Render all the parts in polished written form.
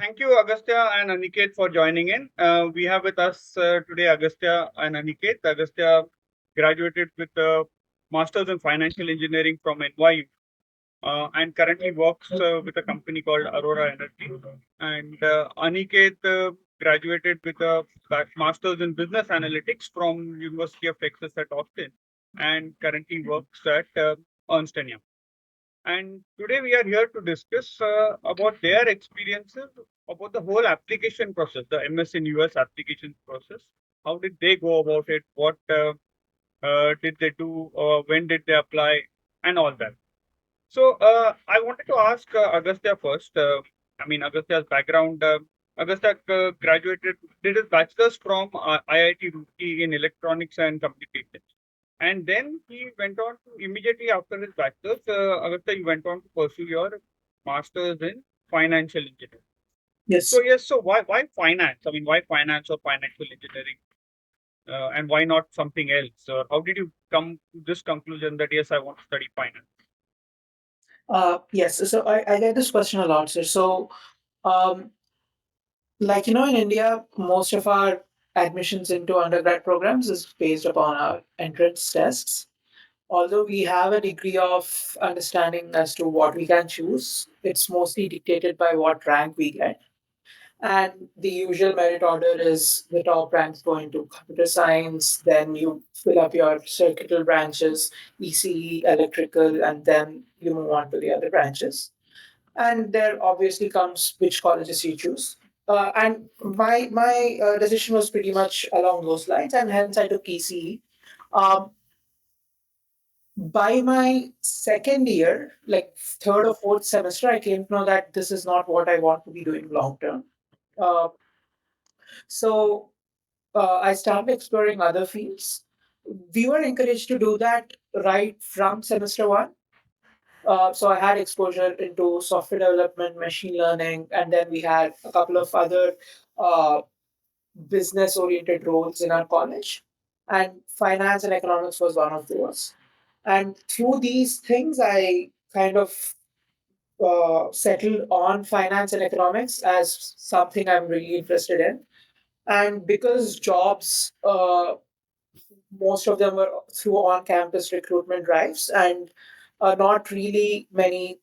Thank you, Agastya and Aniket, for joining in. We have with us today Agastya and Aniket. Agastya graduated with a Master's in Financial Engineering from NYU and currently works with a company called Aurora Energy. And Aniket graduated with a Master's in Business Analytics from University of Texas at Austin and currently works at Ernst & Young. And today we are here to discuss about their experiences about the whole application process, the MS in US application process. How did they go about it? What did they do? When did they apply? And all that. So I wanted to ask Agastya first. Agastya's background. Agastya graduated, did his bachelor's from IIT Roorkee in electronics and communications. And then he went on to immediately after his bachelor's, Agastya, you went on to pursue your master's in financial engineering. Yes. So why finance? I mean, why finance or financial engineering? And why not something else? How did you come to this conclusion that yes, I want to study finance? Yes. So I get this question a lot, sir. So, um, in India, most of our admissions into undergrad programs is based upon our entrance tests. Although we have a degree of understanding as to what we can choose, it's mostly dictated by what rank we get. And the usual merit order is the top ranks go into computer science, then you fill up your circuital branches, ECE, electrical, and then you move on to the other branches. And there obviously comes which colleges you choose. And my decision was pretty much along those lines, and hence I took ECE. Um, by my second year, like third or fourth semester, I came to know that this is not what I want to be doing long term. Uh, so I started exploring other fields. We were encouraged to do that right from semester one. So I had exposure into software development, machine learning, and then we had a couple of other uh, business-oriented roles in our college. And finance and economics was one of those. And through these things, I kind of settled on finance and economics as something I'm really interested in. And because jobs most of them were through on-campus recruitment drives, and not really many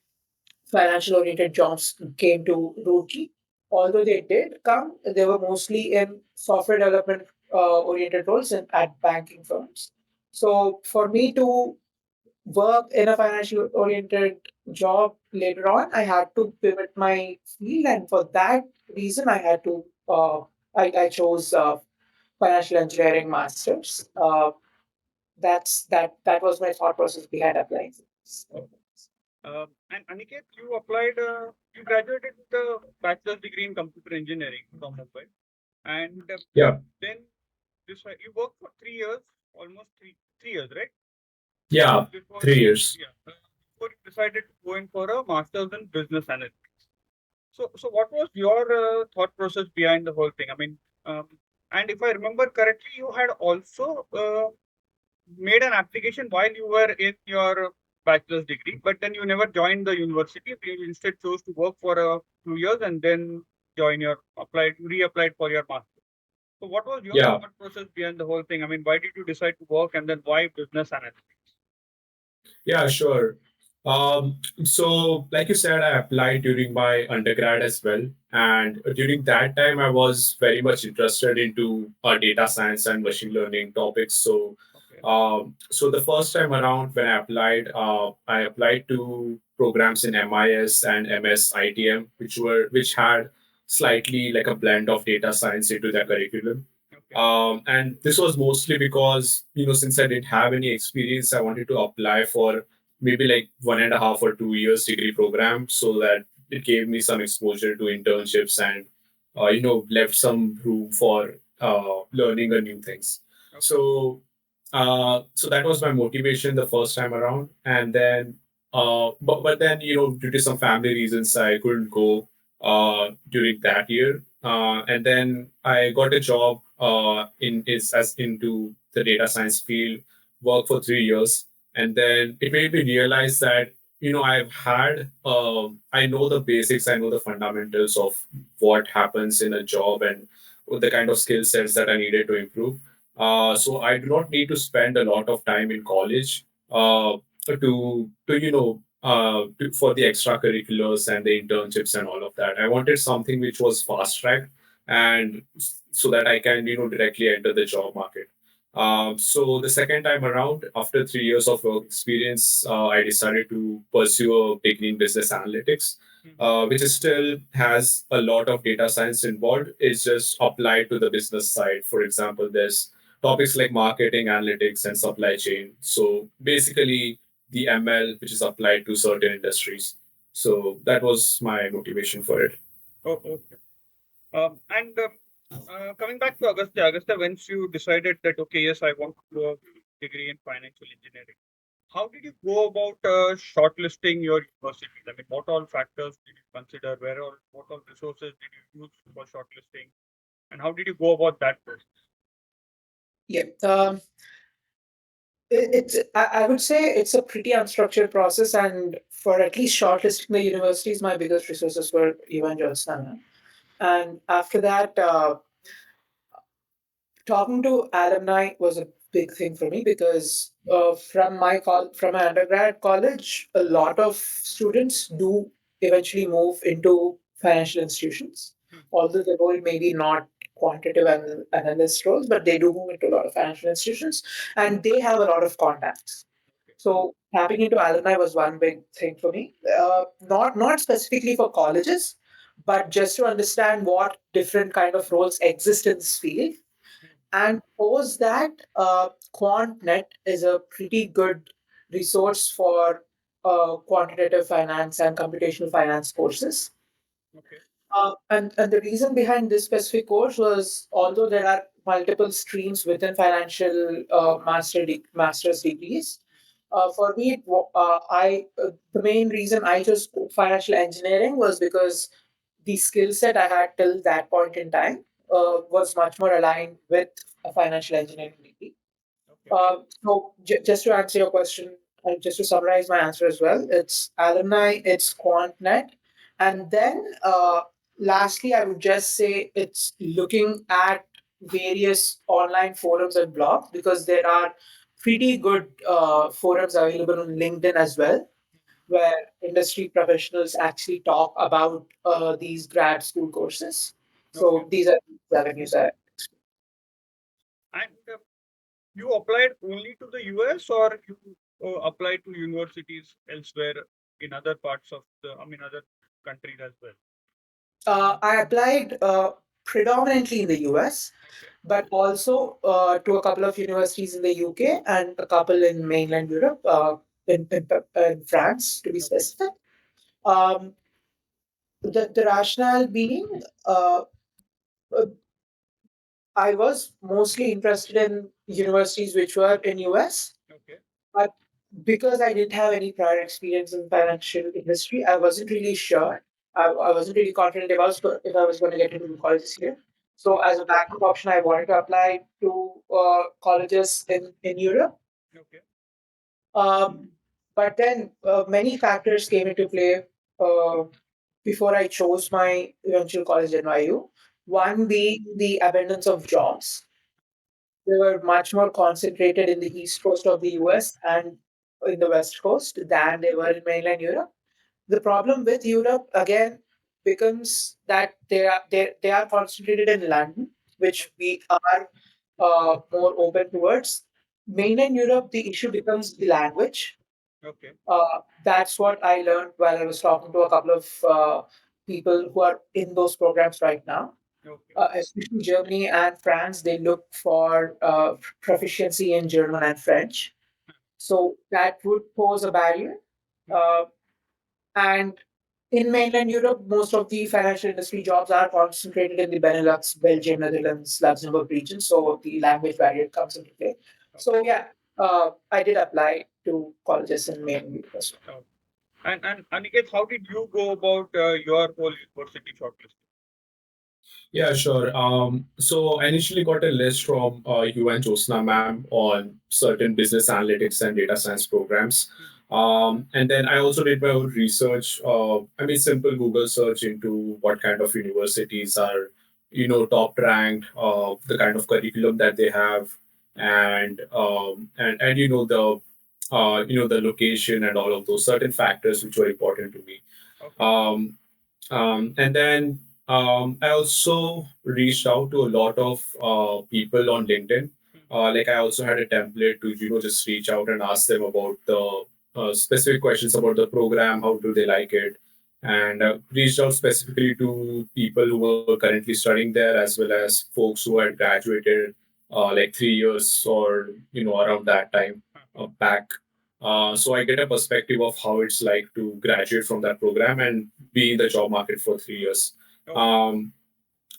financial oriented jobs came to Roorkee. Although they did come, they were mostly in software development oriented roles and at banking firms. So for me to work in a financial oriented job later on, I had to pivot my field, and for that reason, I had to I chose financial engineering masters. That was my thought process behind applying. And Aniket, you graduated with a bachelor's degree in computer engineering from Mumbai, and Yeah, then you worked for 3 years, almost three years, right? yeah, Before 3 years. yeah, before you decided to go in for a master's in business analytics. So what was your thought process behind the whole thing? Um, and if I remember correctly, you had also made an application while you were in your bachelor's degree, but then you never joined the university. You instead chose to work for a few years and then reapplied for your master. So what was your Yeah, thought process behind the whole thing? I mean, why did you decide to work and then why business analytics? yeah, sure. So, like you said, I applied during my undergrad as well, and during that time, I was very much interested into data science and machine learning topics. So, Okay. so the first time around when I applied to programs in MIS and MS ITM, which had slightly like a blend of data science into their curriculum. Okay. And this was mostly because, since I didn't have any experience, I wanted to apply for maybe like 1.5 or 2 years degree program so that it gave me some exposure to internships and, left some room for learning a new things. Okay. So that was my motivation the first time around. And then, but then, due to some family reasons, I couldn't go during that year. And then I got a job into the data science field, worked for 3 years, and then it made me realize that I've had, I know the basics, I know the fundamentals of what happens in a job and the kind of skill sets that I needed to improve. So I do not need to spend a lot of time in college for the extracurriculars and the internships and all of that. I wanted something which was fast tracked and so that I can, directly enter the job market. So the second time around, after 3 years of work experience, I decided to pursue a degree in business analytics, which is still has a lot of data science involved. It's just applied to the business side. For example, there's topics like marketing, analytics, and supply chain. So basically, the ML, which is applied to certain industries. So that was my motivation for it. Oh, okay. And coming back to Agastya, once you decided that, okay, yes, I want to do a degree in financial engineering, how did you go about shortlisting your universities? I mean, what all factors did you consider? What all resources did you use for shortlisting? And how did you go about that process? Yeah. I would say it's a pretty unstructured process, and for at least shortlisting the universities, my biggest resources were Evangelistana. And after that, talking to alumni was a big thing for me because from my undergrad college, a lot of students do eventually move into financial institutions, although the role may be not quantitative analyst roles, but they do move into a lot of financial institutions, and they have a lot of contacts. So tapping into alumni was one big thing for me. Not specifically for colleges, but just to understand what different kind of roles exist in this field. And post that, QuantNet is a pretty good resource for quantitative finance and computational finance courses. Okay. And the reason behind this specific course was, although there are multiple streams within financial master's degrees, for me, the main reason I chose financial engineering was because the skill set I had till that point in time was much more aligned with a financial engineering degree. Okay. Just to answer your question, and just to summarize my answer as well, it's alumni, it's QuantNet, and then lastly, I would just say it's looking at various online forums and blogs, because there are pretty good forums available on LinkedIn as well, where industry professionals actually talk about these grad school courses. Okay. So these are the avenues I. And you applied only to the US, or you applied to universities elsewhere in other parts of other countries as well? I applied predominantly in the US, Okay. but also to a couple of universities in the UK and a couple in mainland Europe, in France to be Okay. specific. Um, the rationale being, uh, I was mostly interested in universities which were in US, Okay. but because I didn't have any prior experience in financial industry, I wasn't really sure. I wasn't really confident if I was going to get into colleges here. So as a backup option, I wanted to apply to colleges in Europe. Okay. Um, but then many factors came into play uh, before I chose my eventual college NYU. One being the abundance of jobs. They were much more concentrated in the east coast of the US and in the west coast than they were in mainland Europe. The problem with Europe again becomes that they are concentrated in London, which we are more open towards. Mainland Europe, the issue becomes the language. Okay. That's what I learned while I was talking to a couple of people who are in those programs right now. Okay. Especially Germany and France, they look for proficiency in German and French. So that would pose a barrier. Uh, and in mainland Europe, most of the financial industry jobs are concentrated in the Benelux, Belgium, Netherlands, Luxembourg region. So the language barrier comes into play. So yeah, I did apply to colleges in mainland Europe as well. Okay. And Aniket, how did you go about your whole university shortlisting? Yeah, sure. So I initially got a list from you and Josna ma'am on certain business analytics and data science programs. And then I also did my own research. I mean, simple Google search into what kind of universities are, top ranked, the kind of curriculum that they have, and the location and all of those certain factors which were important to me. Okay. Um, and then I also reached out to a lot of people on LinkedIn. Like I also had a template to just reach out and ask them about the specific questions about the program, how do they like it, and reached out specifically to people who were currently studying there as well as folks who had graduated like 3 years or around that time back. So I get a perspective of how it's like to graduate from that program and be in the job market for 3 years. Okay.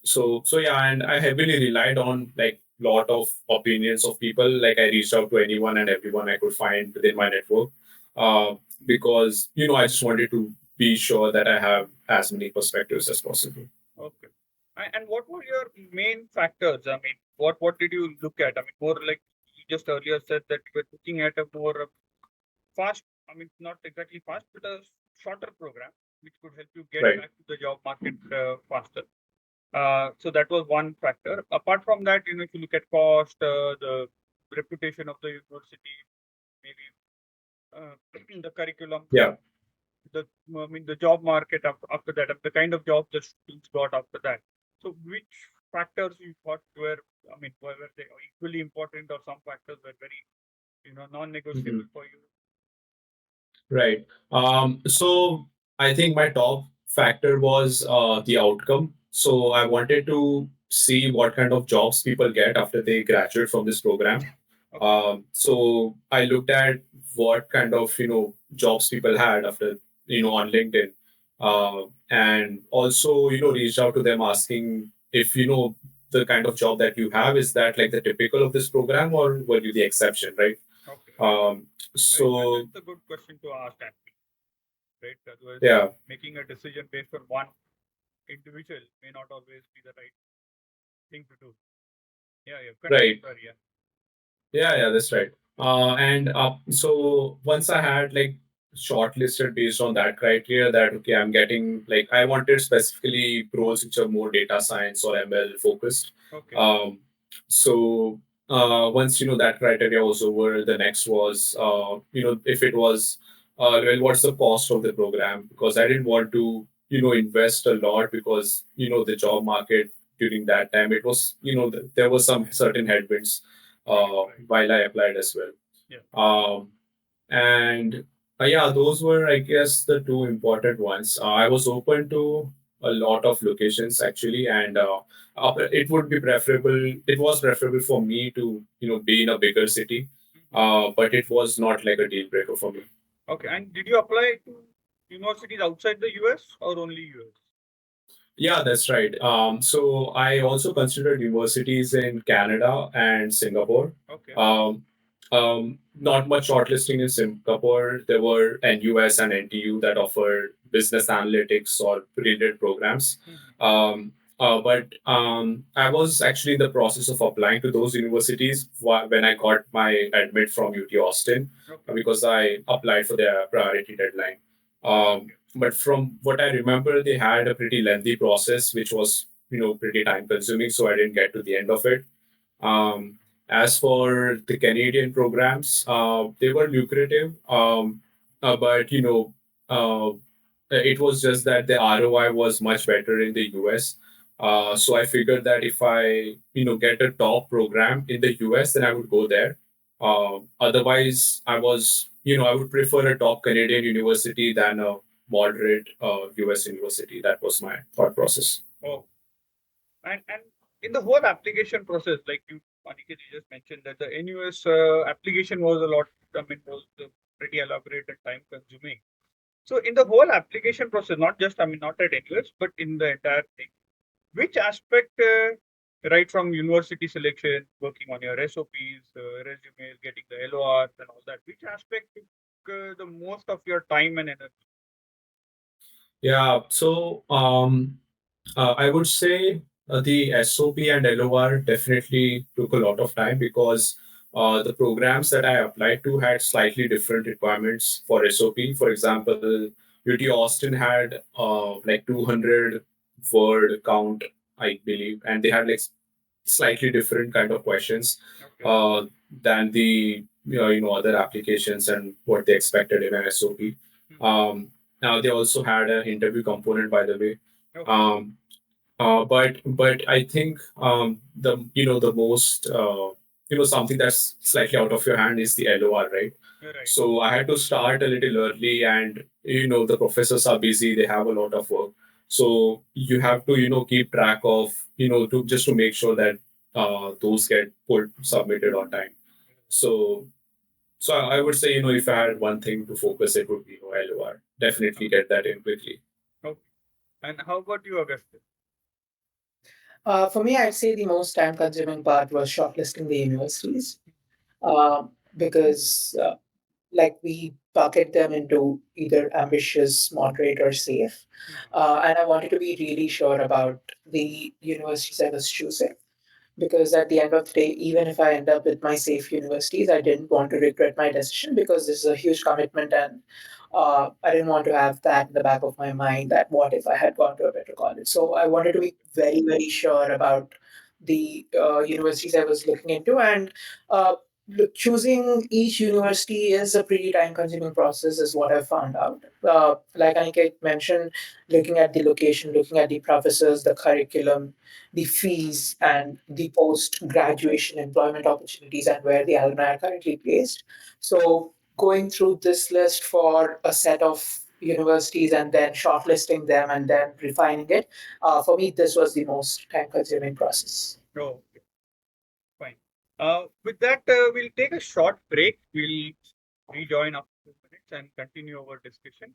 So yeah, and I heavily relied on like lot of opinions of people. Like I reached out to anyone and everyone I could find within my network, uh, because I just wanted to be sure that I have as many perspectives as possible. Okay. And what were your main factors? I mean, what did you look at? I mean, more like you just earlier said that you were looking at a more fast, I mean, not exactly fast, but a shorter program which could help you get Right. back to the job market faster. So that was one factor. Apart from that, if you look at cost, the reputation of the university, maybe the curriculum, Yeah. the I mean the job market after that, the kind of job the students got after that. So which factors you thought were, I mean, were they equally important, or some factors were very, non-negotiable Mhm. for you? Right. So I think my top factor was the outcome. So I wanted to see what kind of jobs people get after they graduate from this program. Okay. So I looked at what kind of jobs people had after on LinkedIn, and also reached out to them asking if the kind of job that you have, is that like the typical of this program or were you the exception, right? Okay. Um, Right. so That's a good question to ask, actually, right? Otherwise, yeah. making a decision based on one individual may not always be the right thing to do. Yeah, yeah. Continue, Right. sir. Yeah. Yeah, that's right. And so once I had like shortlisted based on that criteria, that okay, I'm getting like I wanted specifically roles which are more data science or ML focused. Okay. Um, so once that criteria was over, the next was if it was well, what's the cost of the program? Because I didn't want to invest a lot, because the job market during that time, it was there was some certain headwinds Right. Right. while I applied as well. Yeah. And yeah, those were, I guess, the two important ones. I was open to a lot of locations actually, and it would be preferable. It was preferable for me to be in a bigger city, Mhm. but it was not like a deal breaker for me. Okay. And did you apply to universities outside the US or only US? Yeah, that's right. So I also considered universities in Canada and Singapore. Okay. Um, not much shortlisting in Singapore. There were NUS and NTU that offered business analytics or related programs. Mhm. But I was actually in the process of applying to those universities when I got my admit from UT Austin, Okay. because I applied for their priority deadline. Okay. But from what I remember, they had a pretty lengthy process, which was pretty time consuming. So I didn't get to the end of it. Um, as for the Canadian programs, they were lucrative, but it was just that the ROI was much better in the US. So I figured that if I get a top program in the US, then I would go there. Otherwise, I would prefer a top Canadian university than a moderate US university. That was my thought process. Oh, and in the whole application process, like you, Aniket, you just mentioned that the NUS application was a lot. I mean, was pretty elaborate and time consuming. So in the whole application process, not just, I mean, not at NUS, but in the entire thing, which aspect, right from university selection, working on your SOPs, resumes, getting the LORs and all that, which aspect took the most of your time and energy? Yeah, so I would say the SOP and LOR definitely took a lot of time, because the programs that I applied to had slightly different requirements for SOP. For example, UT Austin had like 200 word count, I believe, and they had like slightly different kind of questions Okay. than the other applications and what they expected in an SOP. Now they also had an interview component, by the way. Okay. But I think the the most something that's slightly out of your hand is the LOR, right? You're right. So I had to start a little early, and the professors are busy; they have a lot of work. So you have to keep track of to just to make sure that those get put submitted on time. So I would say if I had one thing to focus, it would be LOR. Definitely get that in quickly. Okay. And how about you, Agastya? For me, I'd say the most time consuming part was shortlisting the universities because like we bucket them into either ambitious, moderate, or safe. And I wanted to be really sure about the universities I was choosing because at the end of the day, even if I end up with my safe universities, I didn't want to regret my decision because this is a huge commitment and I didn't want to have that in the back of my mind that what if I had gone to a better college. So I wanted to be very, very sure about the universities I was looking into. And choosing each university is a pretty time consuming process, is what I found out. Like Aniket mentioned, looking at the location, looking at the professors, the curriculum, the fees and the post graduation employment opportunities and where the alumni are currently placed. So, going through this list for a set of universities and then shortlisting them and then refining it, for me, this was the most time consuming process. Oh, okay. Fine. With that, we'll take a short break. We'll rejoin after 2 minutes and continue our discussion.